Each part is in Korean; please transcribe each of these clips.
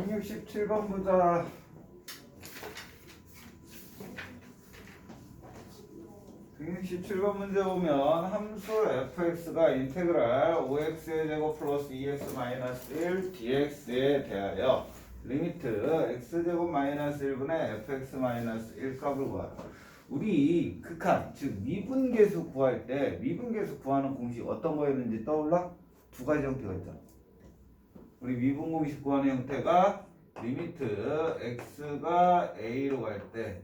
167번 보자. 167번 문제 보면 함수 fx가 인테그랄 5x의 제곱 플러스 2x 마이너스 1 dx에 대하여 리미트 x제곱 마이너스 1분의 fx 마이너스 1 값을 구하라. 우리 극한, 즉 미분계수 구할 때 미분계수 구하는 공식 어떤 거였는지 떠올라? 두 가지 형태가 있잖아. 우리 미분 공식 구하는 형태가 리미트 x가 a로 갈 때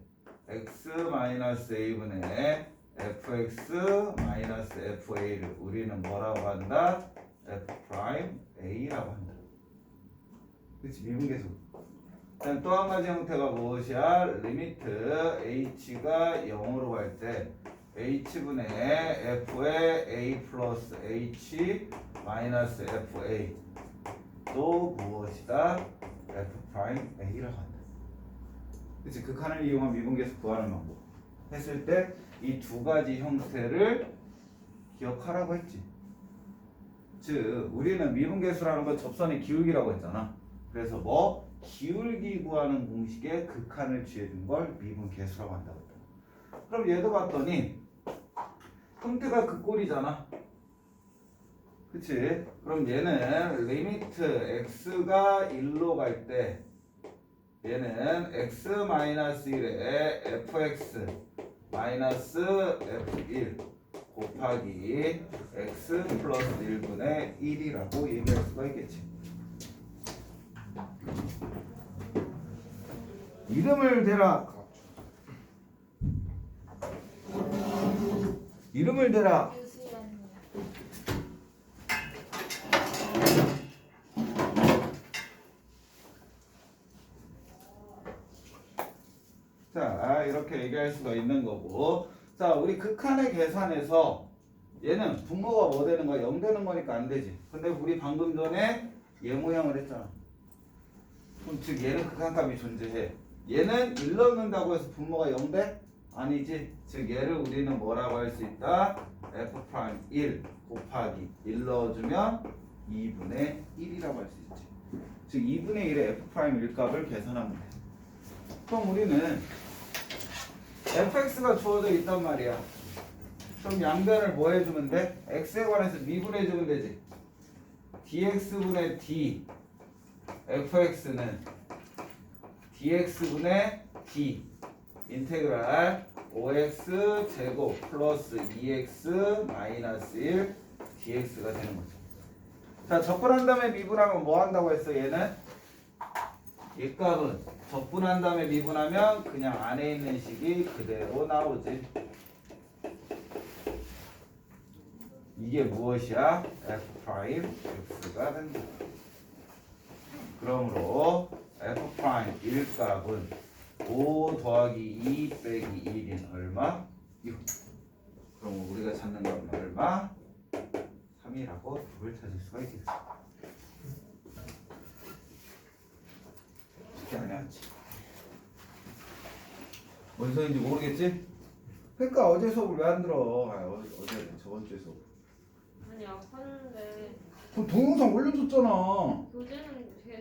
x 마이너스 a분의 fx 마이너스 fa를 우리는 뭐라고 한다? f 프라임 a라고 한다. 그렇지, 미분계수. 그다음 또 한 가지 형태가 무엇이야? 리미트 h가 0으로 갈 때 h분의 f의 a 플러스 h 마이너스 fa 또 무엇이다? f 프라임 a라고 한다. 그렇지, 극한을 이용한 미분계수 구하는 방법 했을 때 이 두 가지 형태를 기억하라고 했지. 즉 우리는 미분계수라는 건 접선의 기울기라고 했잖아. 그래서 뭐 기울기 구하는 공식에 극한을 취해준 걸 미분계수라고 한다고 했다. 그럼 얘도 봤더니 형태가 그 꼴이잖아. 그치? 그럼 얘는 리미트 x가 1로 갈 때 얘는 x-1에 fx 마이너스 f1 곱하기 x 플러스 1분의 1이라고 얘기할 수가 있겠지. 이름을 대라. 이름을 대라. 자, 이렇게 얘기할 수가 있는 거고. 자, 우리 극한의 계산에서 얘는 분모가 뭐 되는 거야? 0 되는 거니까 안 되지. 근데 우리 방금 전에 얘 모양을 했잖아. 그럼 즉 얘는 극한값이 존재해. 얘는 1 넣는다고 해서 분모가 0 돼? 아니지. 즉 얘를 우리는 뭐라고 할 수 있다? f'1 곱하기 1 넣어주면 2분의 1이라고 할 수 있지. 즉 2분의 1의 f'1 값을 계산하면 돼. 그럼 우리는 fx가 주어져 있단 말이야. 그럼 양변을 뭐 해주면 돼? x에 관해서 미분해주면 되지. dx분의 d fx는 dx분의 d 인테그랄 5x 제곱 플러스 2x 마이너스 1 dx가 되는 거죠. 자, 적분한 다음에 미분하면 뭐 한다고 했어? 얘는 이 값은 적분한 다음에 미분하면 그냥 안에 있는 식이 그대로 나오지. 이게 무엇이야? f 프라임 x가 된다. 그러므로 f 프라임 1값은 5 더하기 2 빼기 1인 얼마? 6. 그럼 우리가 찾는 건 얼마? 3이라고 답을 찾을 수가 있겠어. 쉽게 안 해야지. 뭔 소리인지 모르겠지? 그러니까 어제 수업을 왜 안 들어? 어제 저번 주에 수업. 아니 아팠는데 그럼 동영상 올려줬잖아.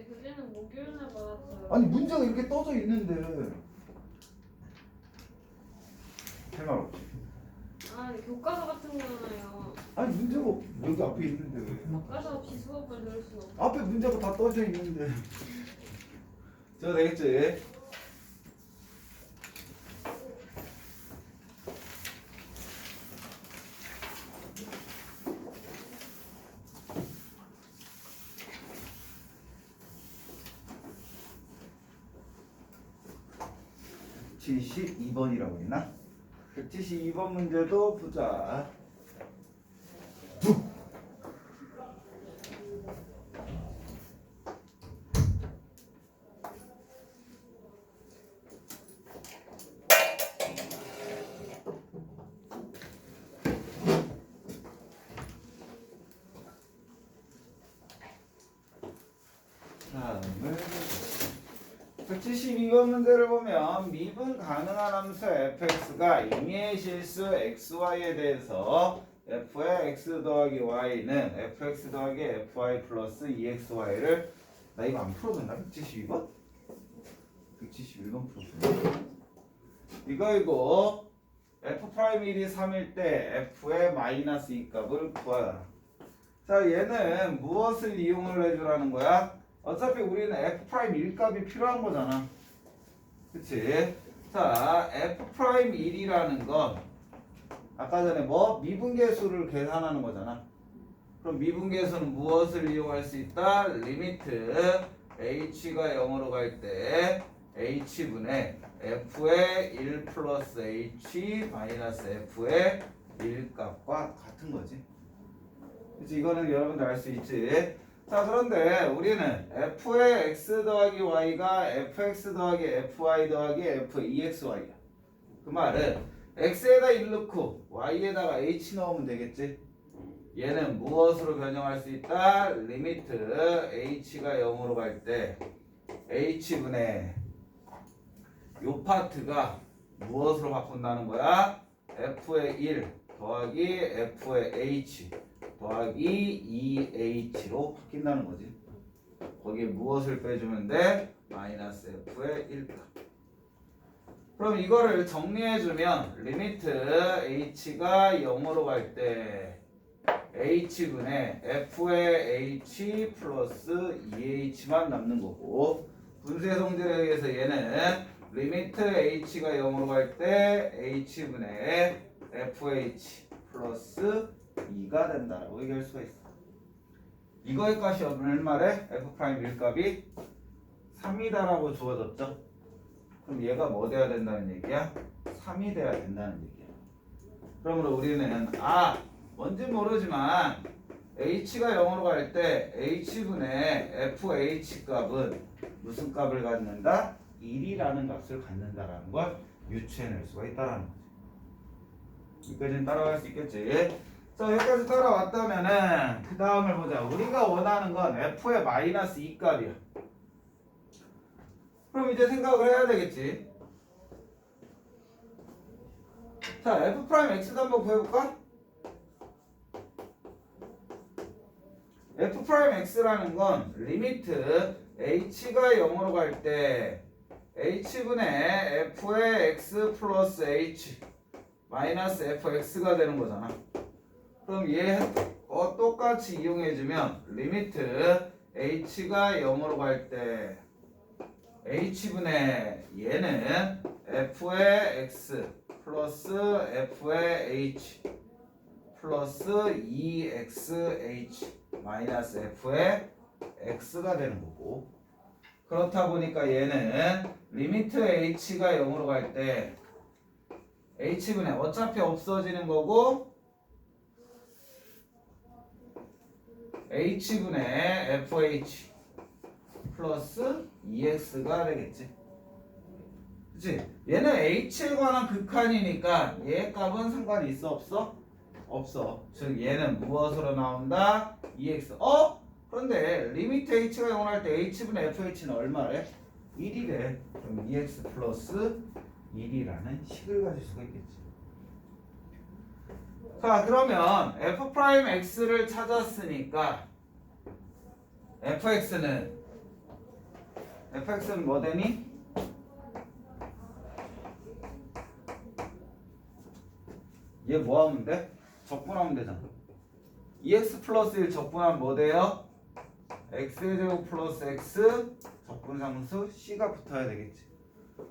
교재는 목요일날 받았어요. 아니 문제가 이렇게 떠져 있는데 할 말 없지. 아니 교과서 같은 거잖아요. 아니 문제가 여기 앞에 있는데 왜? 교과서 없이 수업을 들을 수는 없어. 앞에 문제가 다 떠져 있는데. 저 되겠지? (72번이라고 했나? 172번 문제도 보자. 다음은 172번 문제를 보면 미분 가능한 함수 fx가 임의의 실수 xy에 대해서 f의 x 더하기 y는 fx 더하기 fy 플러스 2xy를 나 이거 안 풀어줬나? 172번? 171번 풀었어. 이거 f'1이 3일 때 f의 마이너스 2값을 구하라. 자, 얘는 무엇을 이용을 해주라는 거야? 어차피 우리는 f'1 값이 필요한 거잖아. 그치? 자, f'1이라는 건 아까 전에 뭐? 미분계수를 계산하는 거잖아. 그럼 미분계수는 무엇을 이용할 수 있다? 리미트 h가 0으로 갈 때 h분의 f의 1 플러스 h 마이너스 f의 1값과 같은 거지. 그치? 이거는 여러분들 알 수 있지. 자, 그런데 우리는 f의 x 더하기 y가 fx 더하기 fy 더하기 f2xy야. 그 말은 x에다 1 넣고 y에다가 h 넣으면 되겠지. 얘는 무엇으로 변형할 수 있다? 리미트 h가 0으로 갈 때 h분의 요 파트가 무엇으로 바꾼다는 거야? f의 1 더하기 f의 h 더하기 2h로 바뀐다는 거지. 거기에 무엇을 빼주면 돼? 마이너스 f의 1값. 그럼 이거를 정리해주면 리미트 h가 0으로 갈 때 h분의 f의 h 플러스 2h만 남는 거고, 분수의 성질에 의해서 얘는 리미트 h가 0으로 갈 때 h분의 fh 플러스 2가 된다라고 얘기할 수가 있어. 이거의 값이 얼마래? f'1 값이 3이다라고 주어졌죠. 그럼 얘가 뭐 돼야 된다는 얘기야? 3이 돼야 된다는 얘기야. 그러므로 우리는 뭔지 모르지만 h가 0으로 갈 때 h분의 fh 값은 무슨 값을 갖는다? 1이라는 값을 갖는다라는 걸 유추해낼 수가 있다라는 거지. 여기까지는 따라갈 수 있겠지. 자, 여기까지 따라왔다면은 그 다음을 보자. 우리가 원하는 건 f의 마이너스 2 값이야. 그럼 이제 생각을 해야 되겠지. 자, f'x도 한번 구해볼까? f'x라는 건 리미트 h가 0으로 갈 때 h분의 f의 x 플러스 h 마이너스 fx가 되는 거잖아. 그럼 얘 똑같이 이용해주면 리미트 h가 0으로 갈 때 h분의 얘는 f의 x 플러스 f의 h 플러스 2xh 마이너스 f의 x가 되는 거고, 그렇다 보니까 얘는 리미트 h가 0으로 갈 때 h분의 어차피 없어지는 거고 h분의 fh 플러스 2x가 되겠지. 그치? 얘는 h에 관한 극한이니까 얘 값은 상관이 있어 없어? 없어. 즉 얘는 무엇으로 나온다? 2x. 그런데 리미트 h가 0을 할 때 h분의 fh는 얼마래? 1이래. 그럼 2x 플러스 1이라는 식을 가질 수가 있겠지. 자, 그러면 f'x를 찾았으니까 fx는 뭐 되니? 얘 뭐 하면 돼? 적분하면 되잖아. 2x 플러스 1 적분하면 뭐 돼요? x의 제곱 플러스 x 적분상수 c가 붙어야 되겠지.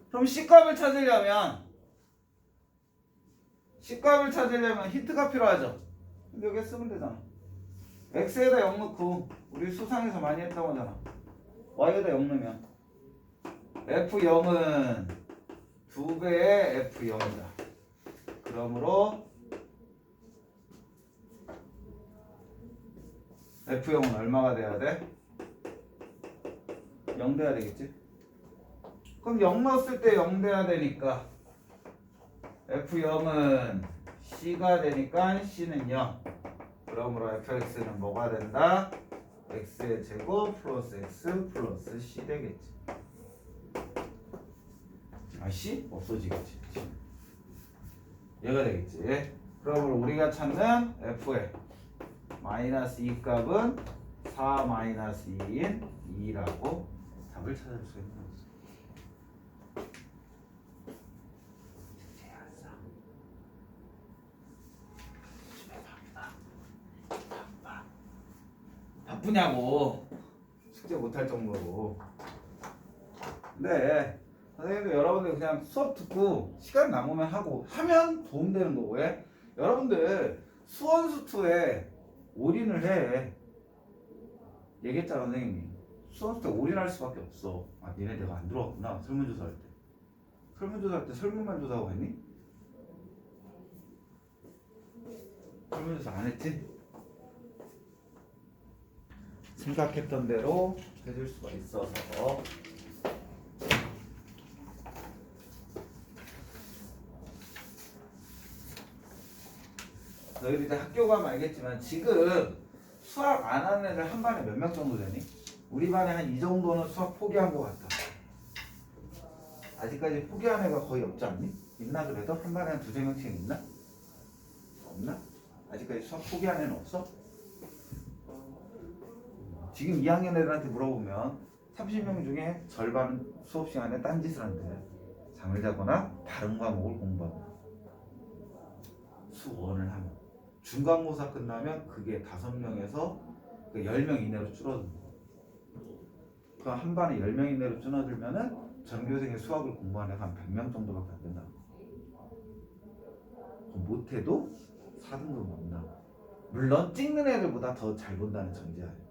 그럼 c값을 찾으려면 히트가 필요하죠. 근데 여기 쓰면 되잖아. x에다 0 넣고 우리 수상에서 많이 했던 거잖아. y에다 0 넣으면 f0은 2배의 f0이다. 그러므로 f0은 얼마가 돼야 돼? 0 돼야 되겠지? 그럼 0 넣었을 때 0 돼야 되니까 f0은 c가 되니까 c는 0. 그러므로 fx는 뭐가 된다? x의 제곱 플러스 x 플러스 c 되겠지. c? 없어지겠지. 얘가 되겠지. 그러므로 우리가 찾는 f의 마이너스 2 값은 4 마이너스 2인 2라고 답을 찾을 수 있는 거지. 바쁘냐고 숙제 못할 정도로. 근데 선생님도 여러분들 그냥 수업 듣고 시간 남으면 하고 하면 도움되는 거고. 왜? 여러분들 수원수투에 올인을 해. 얘기했잖아 선생님이. 수원수투에 올인할 수밖에 없어. 아 니네 내가 안 들어왔구나. 설문조사할 때. 설문조사할 때 설문만 조사하고 했니? 설문조사 안 했지? 생각했던 대로 해줄 수가 있어서. 너희들 이제 학교 가면 알겠지만 지금 수학 안 하는 애들 한 반에 몇 명 정도 되니? 우리 반에 한 이 정도는 수학 포기한 것 같아. 아직까지 포기한 애가 거의 없지 않니? 있나 그래도? 한 반에 한 두세 명씩 있나? 없나? 아직까지 수학 포기한 애는 없어? 지금 2학년 애들한테 물어보면 30명 중에 절반 수업 시간에 딴짓을 한대. 잠을 자거나 다른 과목을 공부하고. 수원을 하면 중간고사 끝나면 그게 5명에서 10명 이내로 줄어든다. 그럼 한 반에 10명 이내로 줄어들면은 전교생의 수학을 공부하는 애가 한 100명 정도밖에 안 된다. 못해도 4등급 넘나. 물론 찍는 애들보다 더 잘 본다는 전제하에.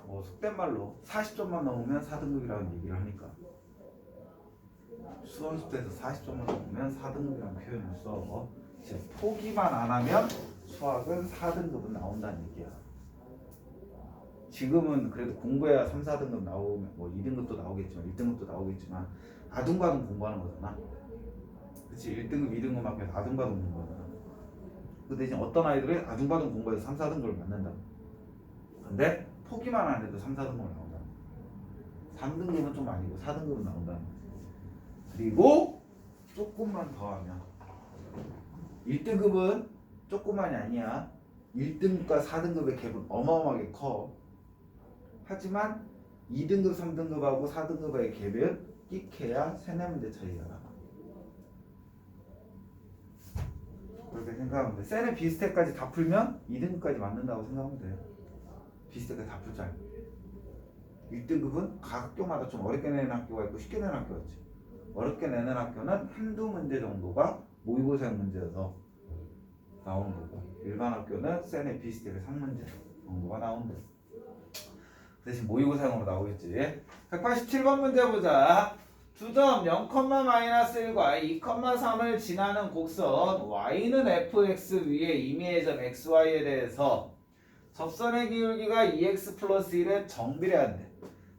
뭐 속된 말로 40점만 넘으면 4등급이라는 얘기를 하니까. 수원수투에서 40점만 넘으면 4등급이라는 표현을 써. 즉 포기만 안 하면 수학은 4등급은 나온다는 얘기야. 지금은 그래도 공부해야 3, 4등급 나오면 뭐 2등급도 나오겠지만 1등급도 나오겠지만 아둥바둥 공부하는 거잖아. 그치? 1등급, 2등급 앞에서 아둥바둥 공부하잖아. 근데 이제 어떤 아이들은 아둥바둥 공부해서 3, 4등급을 맞는다. 근데 포기만 안 해도 3, 4등급을 나온다. 3등급은 좀 아니고 4등급은 나온다는 거지. 그리고 조금만 더 하면 1등급은 조금만이 아니야. 1등급과 4등급의 갭은 어마어마하게 커. 하지만 2등급, 3등급하고 4등급의 갭은 끼케야 3-4문제 차이가 나. 그렇게 생각하면 돼. 셀의 비슷해까지 다 풀면 2등급까지 맞는다고 생각하면 돼. 비슷해까지 다 풀 줄 알고. 1등급은 각 학교마다 좀 어렵게 내는 학교가 있고 쉽게 내는 학교가 있지. 어렵게 내는 학교는 한두 문제 정도가 모의고사형 문제여서 나오는 거고, 일반 학교는 셀의 비슷하게 3문제 정도가 나온대. 대신 모의고사형으로 나오겠지. 187번 문제 보자. 두점 0,-1과 2,3을 지나는 곡선 y는 fx 위에 임의의 점 xy에 대해서 접선의 기울기가 2x 플러스 1에 정비례한대.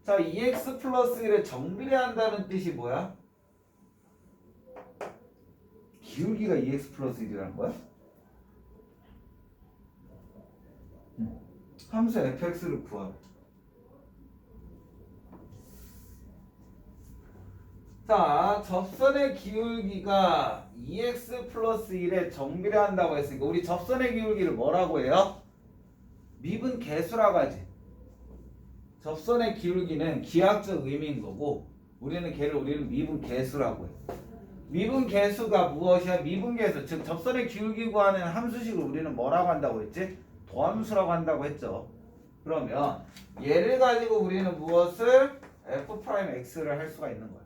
자, 2x 플러스 1에 정비례한다는 뜻이 뭐야? 기울기가 2x 플러스 1이라는 거야? 함수 fx를 구하래. 자, 접선의 기울기가 2x 플러스 1에 정비례한다고 했으니까 우리 접선의 기울기를 뭐라고 해요? 미분 계수라고 하지. 접선의 기울기는 기하학적 의미인 거고 우리는 미분 계수라고 해. 미분 계수가 무엇이야? 미분 계수, 즉 접선의 기울기 구하는 함수식을 우리는 뭐라고 한다고 했지? 도함수라고 한다고 했죠. 그러면 얘를 가지고 우리는 무엇을? f'x를 할 수가 있는 거야.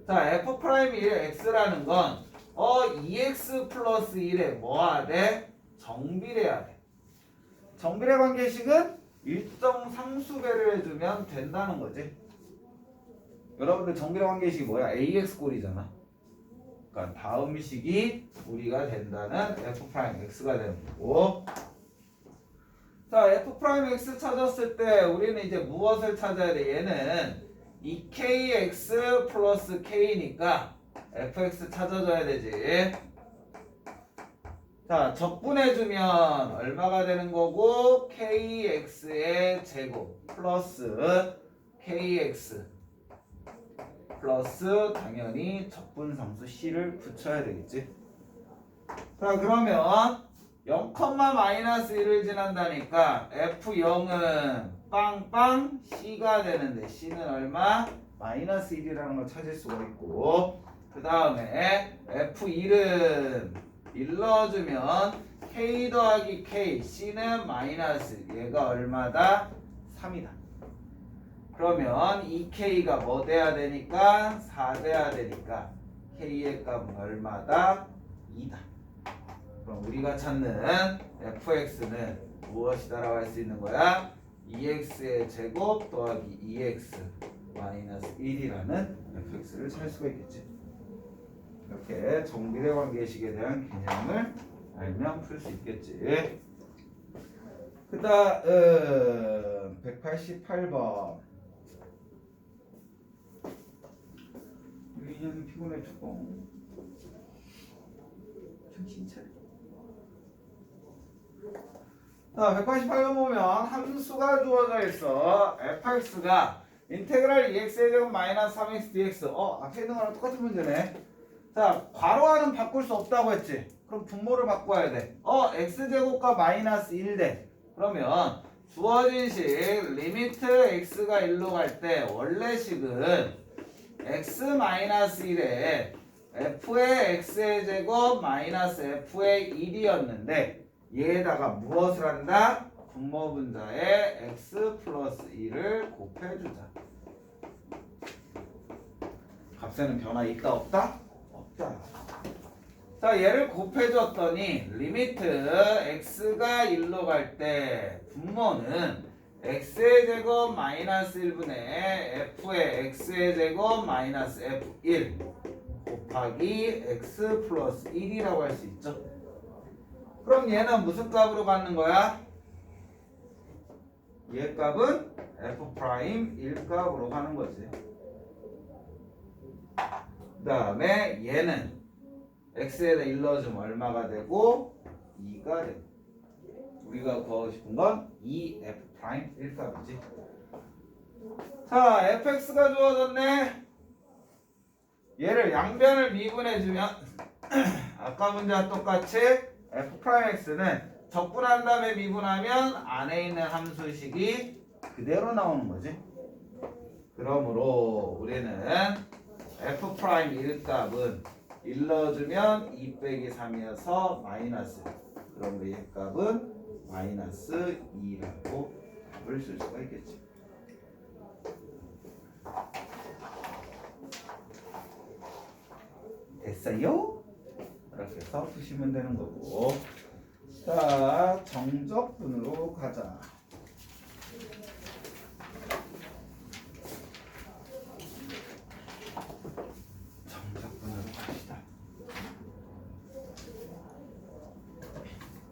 자, f'x라는 건 2x 플러스 1에 뭐하대? 정비례해야 돼. 정비례 관계식은 일정 상수배를 해주면 된다는 거지. 여러분들 정비례 관계식이 뭐야? ax 꼴이잖아. 그러니까 다음 식이 우리가 된다는 f'x가 되는 거고. 자, f'x 찾았을 때 우리는 이제 무엇을 찾아야 돼? 얘는 2kx 플러스 k니까 fx 찾아줘야 되지. 자, 적분해주면 얼마가 되는 거고? kx의 제곱 플러스 kx 플러스 당연히 적분상수 c를 붙여야 되겠지. 자 그러면 0,-1을 지난다니까 F0은 빵빵 C가 되는데 C는 얼마? -1이라는 걸 찾을 수가 있고 그 다음에 F1은 1 넣어주면 K 더하기 K C는 마이너스 얘가 얼마다? 3이다. 그러면 이 K가 뭐 돼야 되니까? 4 돼야 되니까 K의 값은 얼마다? 2다. 그럼 우리가 찾는 fx는 무엇이다라고 할 수 있는 거야? 2x의 제곱 더하기 2x 마이너스 1이라는 fx를 찾을 수가 있겠지. 이렇게 정비례 관계식에 대한 개념을 알면 풀 수 있겠지. 그 다음 188번. 우리 인형이 피곤해 죽어. 정신 차려. 188번 보면 함수가 주어져 있어. fx가 인테그랄 2x의 제곱 마이너스 3x dx. 앞에 있는 거랑 똑같은 문제네. 자, 괄호하는 바꿀 수 없다고 했지. 그럼 분모를 바꿔야 돼. x제곱과 마이너스 1대. 그러면 주어진 식 리미트 x가 1로 갈 때 원래 식은 x 마이너스 1에 f의 x의 제곱 마이너스 f의 1이었는데 얘에다가 무엇을 한다? 분모 분자에 x 플러스 1을 곱해주자. 값에는 변화 있다 없다? 없다. 자 얘를 곱해줬더니 리미트 x가 1로 갈 때 분모는 x의 제곱 마이너스 1분의 f의 x의 제곱 마이너스 f1 곱하기 x 플러스 1이라고 할 수 있죠. 그럼 얘는 무슨 값으로 갖는 거야? 얘 값은 f' 1값으로 가는 거지. 그 다음에 얘는 x에다 1 넣어주면 얼마가 되고 2가 되고 우리가 구하고 싶은 건 2f' 1값이지. 자 fx가 주어졌네. 얘를 양변을 미분해주면 아까 문제와 똑같이 f'x는 적분한 다음에 미분하면 안에 있는 함수식이 그대로 나오는 거지. 그러므로 우리는 f' 1값은 1 넣어주면 2 빼기 3이어서 마이너스. 그럼 얘 값은 마이너스 2라고 답을 쓸 수가 있겠지. 됐어요? 이렇게 해서 푸시면 되는 거고. 자, 정적분으로 가자. 정적분으로 갑시다.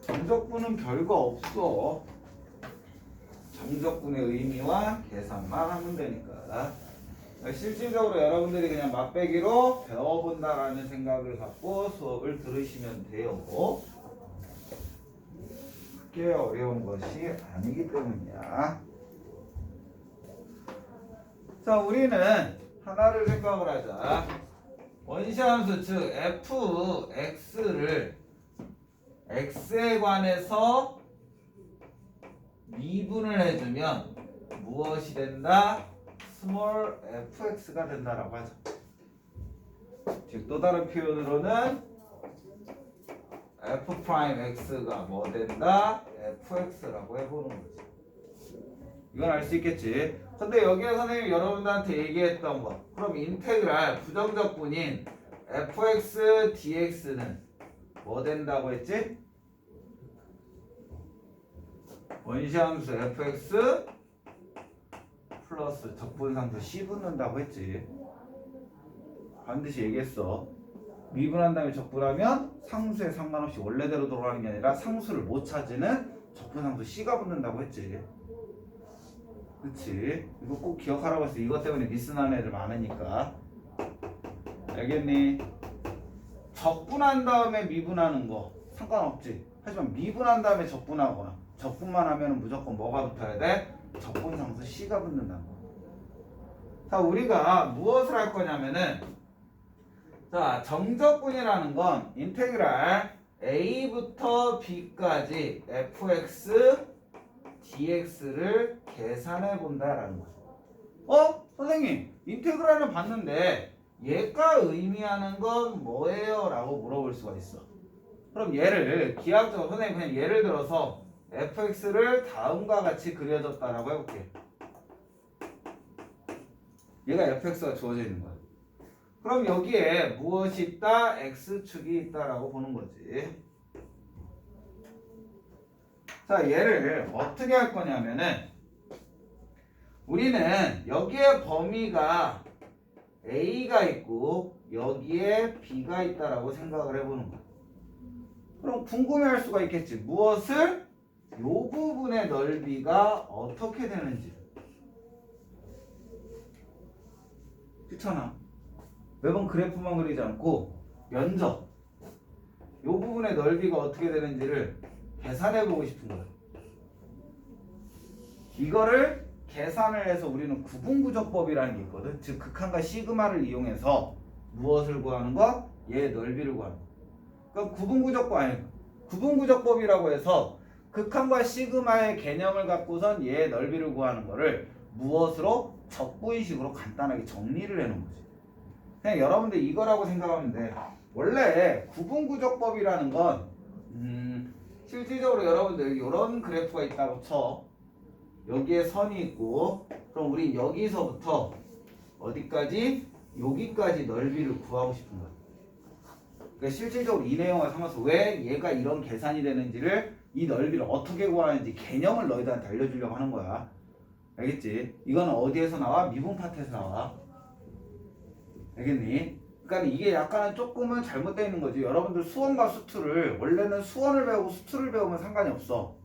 정적분은 별거 없어. 정적분의 의미와 계산만 하면 되니까. 실질적으로 여러분들이 그냥 맛배기로 배워본다라는 생각을 갖고 수업을 들으시면 돼요. 그게 어려운 것이 아니기 때문이야. 자, 우리는 하나를 생각을 하자. 원시함수 즉 fx를 x에 관해서 미분을 해주면 무엇이 된다? 스몰 fx가 된다라고 하죠. 즉 또 다른 표현으로는 f'x가 뭐 된다? fx라고 해보는 거지. 이건 알 수 있겠지. 근데 여기에 선생님이 여러분들한테 얘기했던 거, 그럼 인테그랄 부정적분인 fx dx는 뭐 된다고 했지? 원시함수 fx 플러스 적분상수 c 붙는다고 했지. 반드시 얘기했어. 미분한 다음에 적분하면 상수에 상관없이 원래대로 돌아가는 게 아니라 상수를 못 찾으는 적분상수 c가 붙는다고 했지. 그치? 이거 꼭 기억하라고 했어. 이것 때문에 미스나는 애들 많으니까. 알겠니? 적분한 다음에 미분하는 거 상관없지. 하지만 미분한 다음에 적분하거나 적분만 하면 무조건 뭐가 붙어야 돼? 적분상수 c가 붙는다는 거. 자, 우리가 무엇을 할 거냐면은, 자, 정적분이라는 건 인테그랄 A부터 B까지 fx dx를 계산해 본다라는 거죠. 선생님, 인테그랄을 봤는데 얘가 의미하는 건 뭐예요? 라고 물어볼 수가 있어. 그럼 얘를 기하학적으로 선생님 그냥 예를 들어서 fx를 다음과 같이 그려졌다라고 해볼게. 얘가 fx가 주어져 있는 거야. 그럼 여기에 무엇이 있다? x축이 있다라고 보는 거지. 자, 얘를 어떻게 할 거냐면은 우리는 여기에 범위가 a가 있고 여기에 b가 있다라고 생각을 해보는 거야. 그럼 궁금해할 수가 있겠지. 무엇을? 요 부분의 넓이가 어떻게 되는지. 그렇잖아. 매번 그래프만 그리지 않고 면적, 요 부분의 넓이가 어떻게 되는지를 계산해 보고 싶은 거야. 이거를 계산을 해서 우리는 구분구조법이라는 게 있거든. 즉 극한과 시그마를 이용해서 무엇을 구하는 거? 얘의 넓이를 구하는 거. 그럼 구분구조법이라고 해서 극한과 시그마의 개념을 갖고선 얘의 넓이를 구하는 거를 무엇으로? 적분식으로 간단하게 정리를 해놓은 거지. 그냥 여러분들 이거라고 생각하면 돼. 원래 구분구조법이라는 건 실질적으로 여러분들 이런 그래프가 있다고 쳐. 여기에 선이 있고 그럼 우리 여기서부터 어디까지? 여기까지 넓이를 구하고 싶은 거야. 그러니까 실질적으로 이 내용을 삼아서 왜 얘가 이런 계산이 되는지를 이 넓이를 어떻게 구하는지 개념을 너희들한테 알려주려고 하는 거야. 알겠지? 이거는 어디에서 나와? 미분 파트에서 나와. 알겠니? 그러니까 이게 약간은 조금은 잘못되어 있는 거지. 여러분들 수원과 수투를 원래는 수원을 배우고 수투를 배우면 상관이 없어.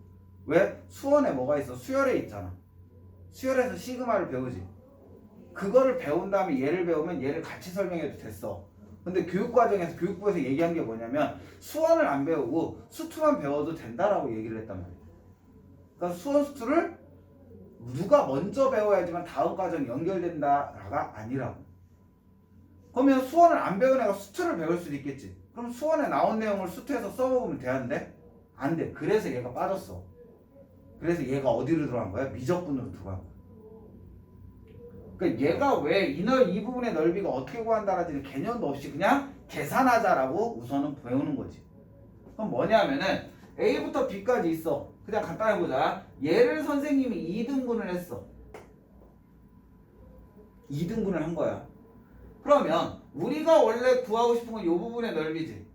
왜? 수원에 뭐가 있어? 수열에 있잖아. 수열에서 시그마를 배우지. 그거를 배운 다음에 얘를 배우면 얘를 같이 설명해도 됐어. 근데 교육과정에서 교육부에서 얘기한 게 뭐냐면 수원을 안 배우고 수투만 배워도 된다라고 얘기를 했단 말이야. 그러니까 수원 수투를 누가 먼저 배워야지만 다음 과정이 연결된다가 아니라고. 그러면 수원을 안 배운 애가 수투를 배울 수도 있겠지. 그럼 수원에 나온 내용을 수투에서 써먹으면 되는데 안 돼. 그래서 얘가 빠졌어. 그래서 얘가 어디로 들어간 거야? 미적분으로 들어간 거야. 그러니까 얘가 왜 이 부분의 넓이가 어떻게 구한다라는 개념도 없이 그냥 계산하자라고 우선은 배우는 거지. 그럼 뭐냐면은 A부터 B까지 있어. 그냥 간단히 보자. 얘를 선생님이 2등분을 했어. 2등분을 한 거야. 그러면 우리가 원래 구하고 싶은 건 이 부분의 넓이지.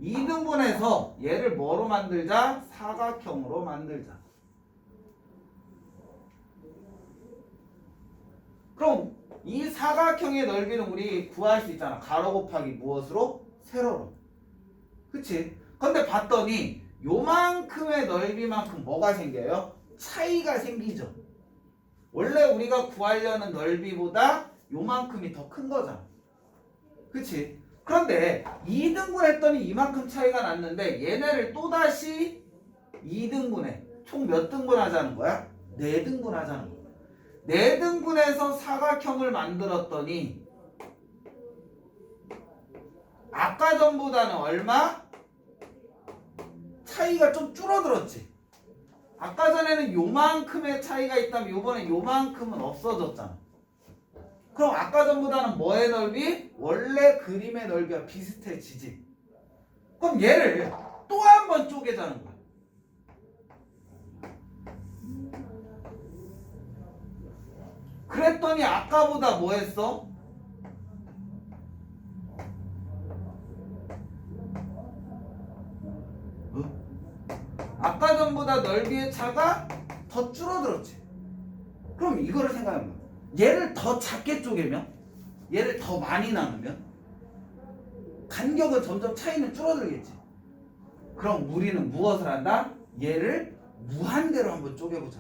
2등분해서 얘를 뭐로 만들자? 사각형으로 만들자. 그럼 이 사각형의 넓이는 우리 구할 수 있잖아. 가로 곱하기 무엇으로? 세로로. 그치? 근데 봤더니 요만큼의 넓이만큼 뭐가 생겨요? 차이가 생기죠. 원래 우리가 구하려는 넓이보다 요만큼이 더 큰 거잖아. 그치? 그런데 2등분 했더니 이만큼 차이가 났는데 얘네를 또다시 2등분해. 총 몇 등분 하자는 거야? 4등분 하자는 거야. 4등분해서 사각형을 만들었더니 아까 전보다는 얼마? 차이가 좀 줄어들었지. 아까 전에는 요만큼의 차이가 있다면 요번엔 요만큼은 없어졌잖아. 그럼 아까 전보다는 뭐의 넓이? 원래 그림의 넓이와 비슷해지지. 그럼 얘를 또 한 번 쪼개자는 거야. 그랬더니 아까보다 뭐 했어? 아까 전보다 넓이의 차가 더 줄어들었지. 그럼 이거를 생각해보면 얘를 더 작게 쪼개면 얘를 더 많이 나누면 간격은 점점 차이는 줄어들겠지. 그럼 우리는 무엇을 한다? 얘를 무한대로 한번 쪼개보자.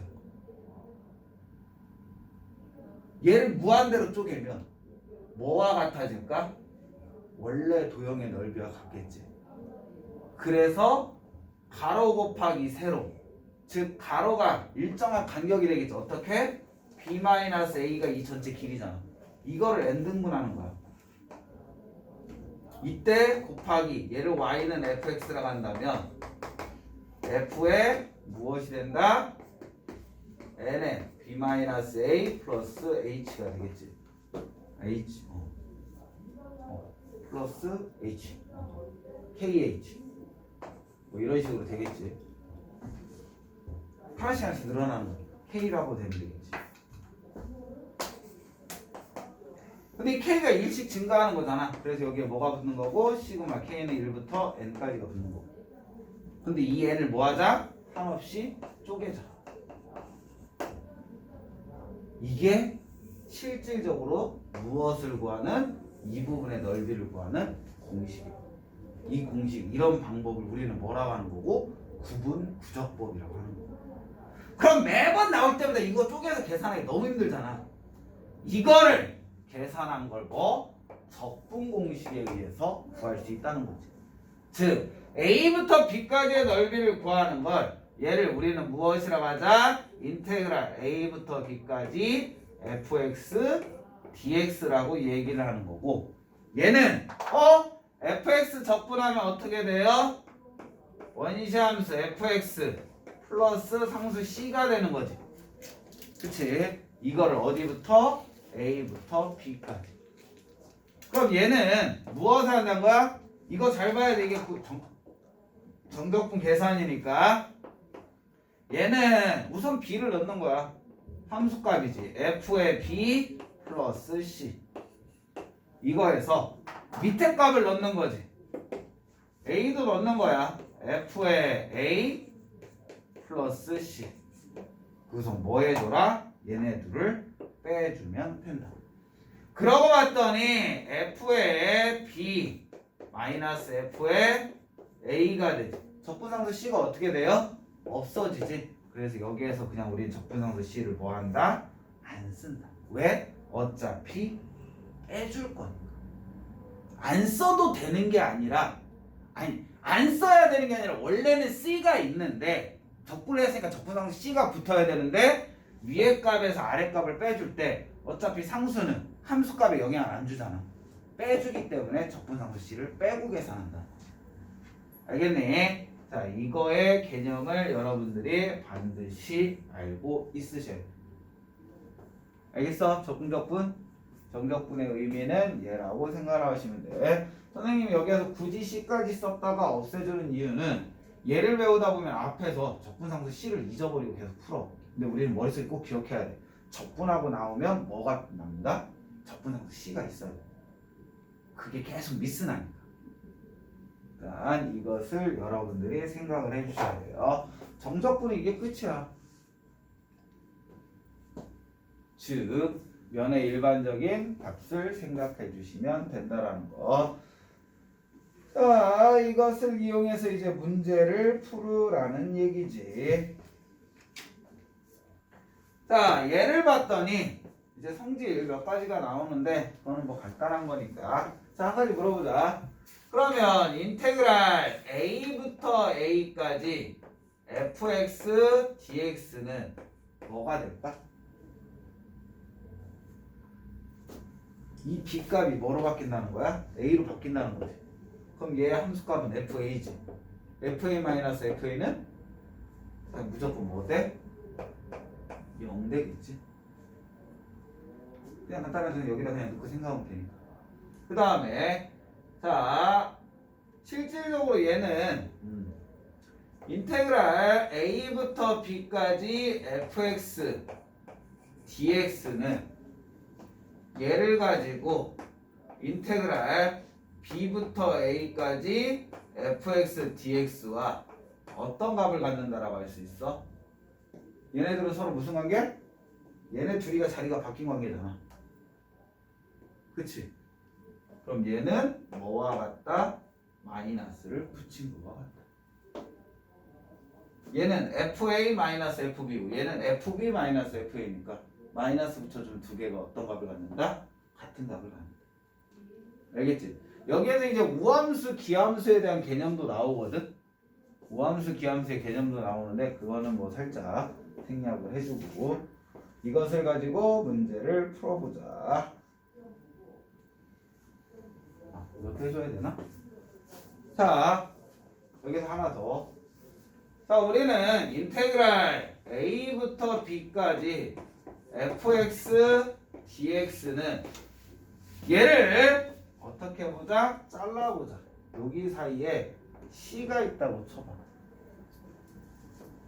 얘를 무한대로 쪼개면 뭐와 같아질까? 원래 도형의 넓이와 같겠지. 그래서 가로 곱하기 세로, 즉 가로가 일정한 간격이 되겠죠. 어떻게? B-A가 이 전체 길이잖아. 이거를 n등분하는 거야. 이때 곱하기 얘를 y는 fx라고 한다면 f에 무엇이 된다? n에 b-a 플러스 h가 되겠지. h 플러스 h kh 뭐 이런 식으로 되겠지. 하나씩 하나씩 늘어나는 거니까 k라고 되면 되겠지. 근데 이 k가 1씩 증가하는 거잖아. 그래서 여기에 뭐가 붙는 거고 시그마 k는 1부터 n까지가 붙는 거고. 근데 이 n을 뭐 하자? 한없이 쪼개자. 이게 실질적으로 무엇을 구하는? 이 부분의 넓이를 구하는 공식이에요. 이 공식, 이런 방법을 우리는 뭐라고 하는 거고? 구분 구적법이라고 하는 거고. 그럼 매번 나올 때마다 이거 쪼개서 계산하기 너무 힘들잖아. 이거를 계산한 걸 뭐? 적분 공식에 의해서 구할 수 있다는 거지. 즉 A부터 B까지의 넓이를 구하는 걸 얘를 우리는 무엇이라고 하자? 인테그랄 A부터 B까지 fx dx라고 얘기를 하는 거고, 얘는 fx 적분하면 어떻게 돼요? 원시함수 fx 플러스 상수 c가 되는 거지. 그치? 이거를 어디부터? A부터 B까지. 그럼 얘는 무엇을 한다는 거야? 이거 잘 봐야 돼. 이게 정적분 계산이니까. 얘는 우선 B를 넣는 거야. 함수값이지. F의 B 플러스 C. 이거에서 밑에 값을 넣는 거지. A도 넣는 거야. F의 A 플러스 C. 그래서 뭐 해줘라? 얘네들을 빼주면 된다. 그러고 봤더니 F의 B 마이너스 F의 A가 되지. 적분상수 C가 어떻게 돼요? 없어지지. 그래서 여기에서 그냥 우리는 적분상수 C를 뭐 한다? 안 쓴다. 왜? 어차피 빼줄 거니까. 안 써도 되는 게 아니라, 아니 안 써야 되는 게 아니라 원래는 C가 있는데 적분을 했으니까 적분상수 C가 붙어야 되는데 위에 값에서 아래 값을 빼줄 때 어차피 상수는 함수 값에 영향을 안 주잖아. 빼주기 때문에 적분상수 C를 빼고 계산한다. 알겠니? 자, 이거의 개념을 여러분들이 반드시 알고 있으셔야 돼. 알겠어? 적분. 정적분의 의미는 얘라고 생각하시면 돼. 선생님이 여기에서 굳이 C까지 썼다가 없애주는 이유는 얘를 배우다 보면 앞에서 적분상수 C를 잊어버리고 계속 풀어. 근데 우리는 머릿속에 꼭 기억해야 돼. 적분하고 나오면 뭐가 납니다? 적분상수 C가 있어야 돼. 그게 계속 미스나니까. 그러니까 이것을 여러분들이 생각을 해주셔야 돼요. 정적분은 이게 끝이야. 즉 면의 일반적인 값을 생각해 주시면 된다라는 거. 자, 이것을 이용해서 이제 문제를 풀으라는 얘기지. 자, 예를 봤더니 이제 성질 몇 가지가 나오는데 그거는 뭐 간단한 거니까. 자, 한 가지 물어보자. 그러면 인테그랄 a부터 a까지 fx dx는 뭐가 될까? 이 b값이 뭐로 바뀐다는 거야? a로 바뀐다는 거지. 그럼 얘의 함수값은 fa지. fa-fa는 무조건 뭐 돼? 0 되겠지. 그냥 간단하게 여기다 그냥 넣고 생각하면 되니까. 그 다음에 자, 실질적으로 얘는 인테그랄 a부터 b까지 fx dx는 얘를 가지고 인테그랄 b부터 a까지 fx dx와 어떤 값을 갖는다라고 할 수 있어? 얘네들은 서로 무슨 관계? 얘네 둘이가 자리가 바뀐 관계잖아. 그치? 그럼 얘는 뭐와 같다? 마이너스를 붙인 거와 같다. 얘는 fa-fb고 얘는 fb-fa니까 마이너스 붙여주면 두 개가 어떤 값을 갖는다? 같은 값을 갖는다. 알겠지? 여기에서 이제 우함수, 기함수에 대한 개념도 나오거든? 우함수, 기함수의 개념도 나오는데 그거는 뭐 살짝 생략을 해주고 이것을 가지고 문제를 풀어보자. 이렇게 해줘야 되나? 자, 여기서 하나 더. 자, 우리는 인테그랄 a부터 b까지 fx dx는 얘를 어떻게 보자? 잘라보자. 여기 사이에 c가 있다고 쳐봐.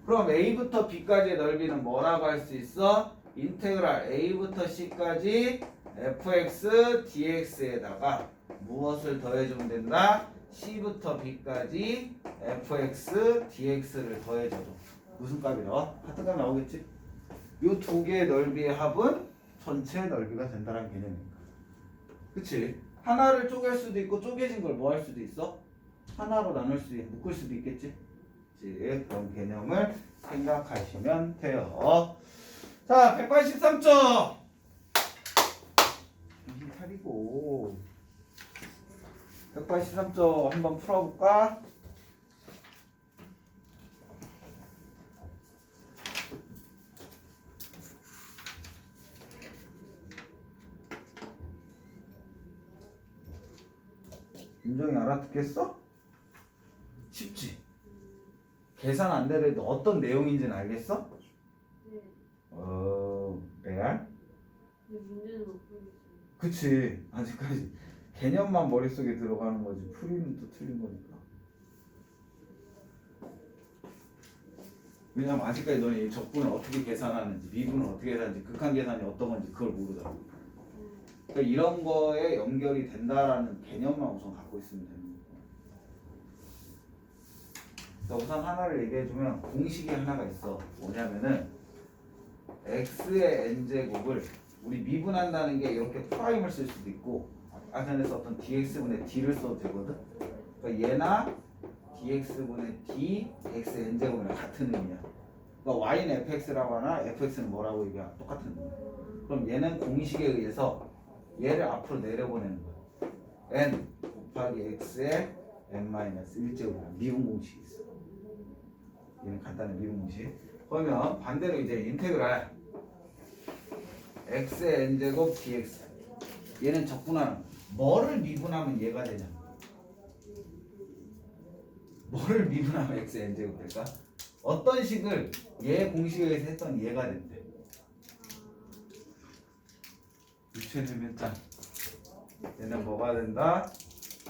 그럼 a부터 b까지의 넓이는 뭐라고 할 수 있어? 인테그랄 a부터 c까지 fx dx에다가 무엇을 더해주면 된다? c부터 b까지 fx dx를 더해줘도 무슨 값이 나와? 같은 값 나오겠지? 이 두 개의 넓이의 합은 전체의 넓이가 된다는 개념이니까. 그치? 하나를 쪼갤 수도 있고 쪼개진 걸 뭐 할 수도 있어? 하나로 나눌 수도 있고 묶을 수도 있겠지? 그치? 그런 개념을 생각하시면 돼요. 자, 183점! 정신 차리고 183점 한번 풀어볼까? 윤정이 알아듣겠어? 쉽지? 계산 안 되더라도 어떤 내용인지는 알겠어? 네. 레알? 근데 문제는 못 풀겠어요. 그치. 아직까지 개념만 머릿속에 들어가는 거지 풀이는 또 틀린 거니까. 왜냐면 아직까지 너는 이 적분을 어떻게 계산하는지 미분을 어떻게 계산하는지 극한 계산이 어떤 건지 그걸 모르더라고. 그러니까 이런 거에 연결이 된다라는 개념만 우선 갖고 있으면 되는 거고. 자, 우선 하나를 얘기해주면 공식이 하나가 있어. 뭐냐면은 x의 n제곱을 우리 미분한다는 게 이렇게 프라임을 쓸 수도 있고 아까 전에 썼던 dx분의 d를 써도 되거든. 그러니까 얘나 dx분의 d x n제곱이랑 같은 의미야. 그러니까 y는 fx라고 하나 fx는 뭐라고 얘기야? 똑같은 의미야. 그럼 얘는 공식에 의해서 얘를 앞으로 내려보내는 거야. n 곱하기 x의 n-1제곱이라는 미분 공식이 있어. 얘는 간단한 미분 공식. 그러면 반대로 이제 인테그랄 x의 n제곱 dx 얘는 적분하는 뭐를 미분하면 얘가 되냐? 뭐를 미분하면 x의 n제곱 될까? 어떤 식을 얘 공식에 의해서 했던 얘가 된대. 유체되면 짠. 얘는 뭐가 된다?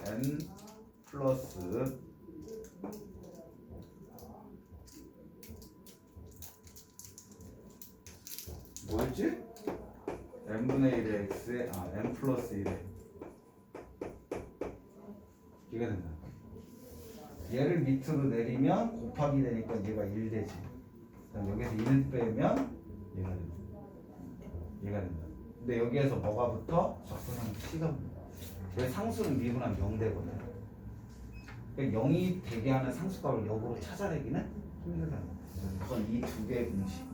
n 플러스 뭐였지? n분의 1의 x에 n 플러스 1에 이게 된다. 얘를 밑으로 내리면 곱하기 되니까 얘가 1 되지. 그럼 여기서 1 빼면 얘가 된다. 얘가 된다. 근데 여기에서 뭐가 붙어? 적분하면 c가 붙는다. 왜 상수는 미분하면 0 되거든. 그러니까 0이 되게 하는 상수값을 역으로 찾아내기는 힘들다. 그건 이 두 개의 공식.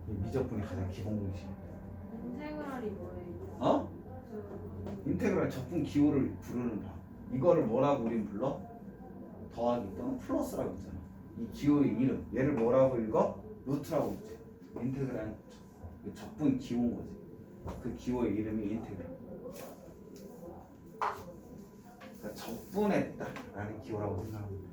미적분이 가장 기본 공식. 인테그랄이 뭐예요? 어? 인테그랄 적분 기호를 부르는 바. 이거를 뭐라고 우린 불러? 더하기 또는 플러스라고 있잖아. 이 기호의 이름. 얘를 뭐라고 읽어? 루트라고 있지. 인테그랄 적분 기호인 거지. 그 기호의 이름이 인테그랄. 그러니까 적분했다라는 기호라고 생각하면 돼.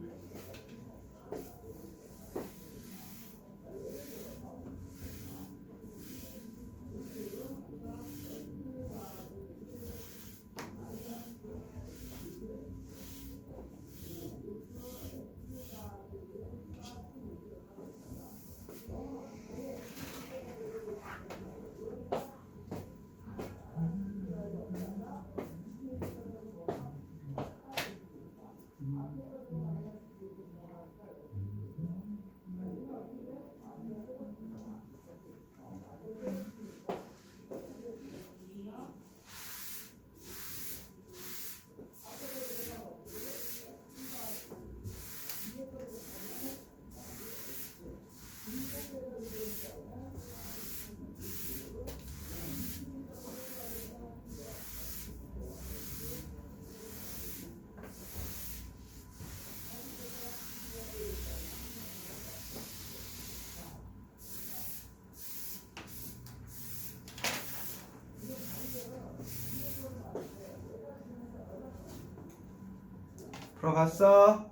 풀어봤어?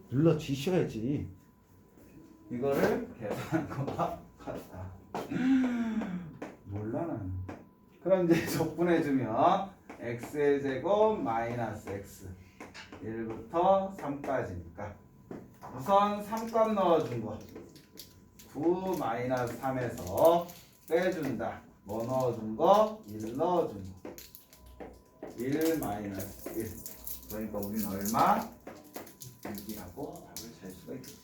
눌러 주셔야지. 이거를 계산한 거와 같다. 몰라 나는. 그럼 이제 적분해주면 x의 제곱 마이너스 x 1부터 3까지니까 우선 3값 넣어준 거 9 마이너스 3에서 빼준다. 뭐 넣어준 거? 1 넣어준 거 1 마이너스 1. 그러니까 우리는 얼마? 6이라고 답을 잘 수가 있겠지.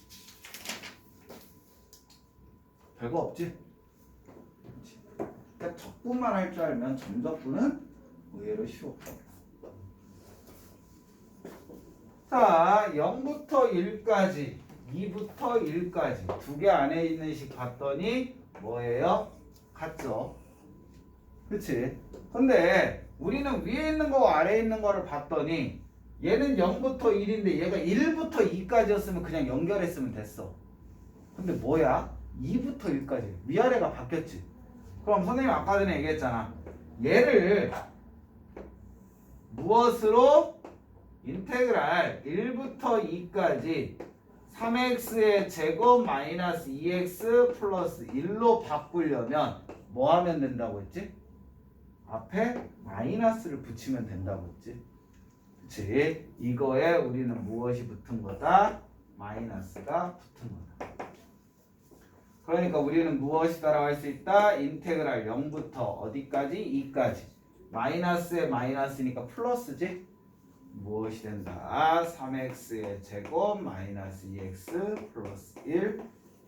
별거 없지? 그렇지. 그러니까 적분만 할 줄 알면 점적분은 의외로 쉬워. 자, 0부터 1까지 2부터 1까지 두 개 안에 있는 식 봤더니 뭐예요? 같죠? 그치? 근데 우리는 위에 있는 거와 아래에 있는 거를 봤더니 얘는 0부터 1인데 얘가 1부터 2까지였으면 그냥 연결했으면 됐어. 근데 뭐야? 2부터 1까지 위아래가 바뀌었지. 그럼 선생님 아까 전에 얘기했잖아. 얘를 무엇으로? 인테그랄 1부터 2까지 3x의 제곱 마이너스 2x 플러스 1로 바꾸려면 뭐 하면 된다고 했지? 앞에 마이너스를 붙이면 된다고 했지. 그치? 이거에 우리는 무엇이 붙은 거다? 마이너스가 붙은 거다. 그러니까 우리는 무엇이다라고 할 수 있다? 인테그랄 0부터 어디까지? 2까지. 마이너스에 마이너스니까 플러스지? 무엇이 된다? 3x의 제곱 마이너스 2x 플러스 1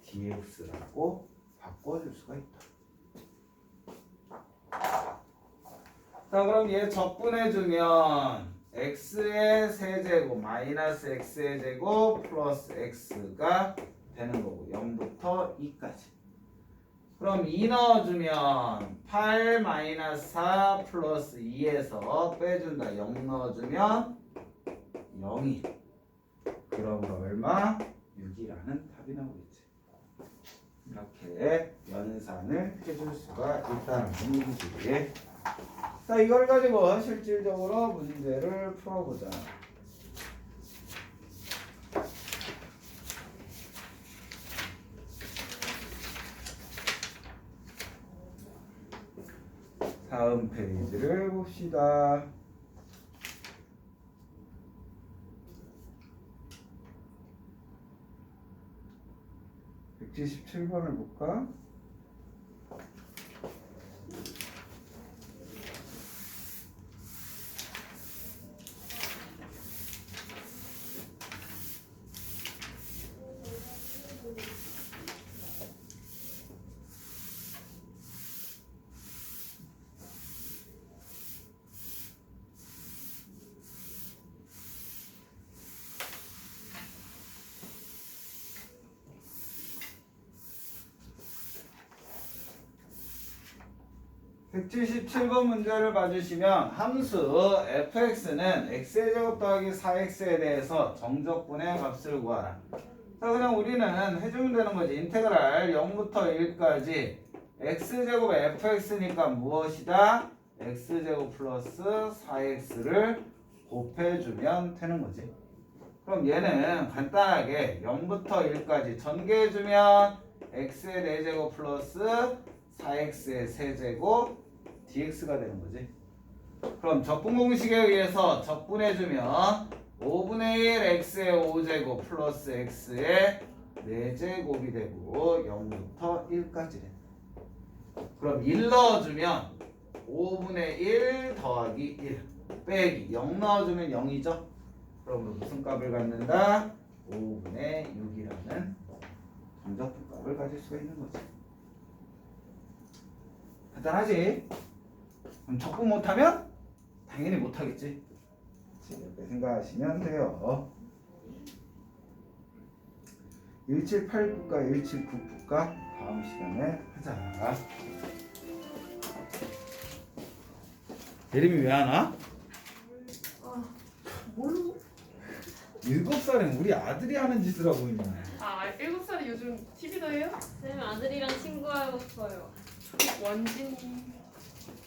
dx라고 바꿔줄 수가 있다. 자, 그럼 얘 적분해주면 x의 세제곱 마이너스 x의 제곱 플러스 x가 되는 거고 0부터 2까지. 그럼 2 넣어주면 8 마이너스 4 플러스 2에서 빼준다. 0 넣어주면 0이. 그러므로 얼마? 6이라는 답이 나오겠지. 이렇게 연산을 해줄 수가 있다는 얘기지. 자, 이걸 가지고 실질적으로 문제를 풀어보자. 다음 페이지를 봅시다. 177번을 볼까? (177번) 문제를 봐주시면 함수 fx는 x의 제곱 더하기 4x에 대해서 정적분의 값을 구하라. 자, 그냥 우리는 해주면 되는 거지. 인테그랄 0부터 1까지 x제곱 fx니까 무엇이다? x제곱 플러스 4x를 곱해주면 되는 거지. 그럼 얘는 간단하게 0부터 1까지 전개해주면 x의 4제곱 플러스 4x의 세제곱 dx가 되는 거지. 그럼 적분 공식에 의해서 적분해주면 5분의 1 x의 5제곱 플러스 x의 4제곱이 되고 0부터 1까지 돼. 그럼 1 넣어주면 5분의 1 더하기 1 빼기 0 넣어주면 0이죠. 그럼 무슨 값을 갖는다? 5분의 6이라는 정적분 값을 가질 수가 있는 거지. 간단하지? 그럼 적분 못하면 당연히 못하겠지. 이렇게 생각하시면 돼요. 178 풀까 179 풀까? 다음 시간에 하자. 예림이 왜 안 와? 뭘로? 7살엔 우리 아들이 하는 짓을 하고 있네. 아 7살이 요즘 TV도 해요? 쌤 아들이랑 친구하고 싶어요. 원진이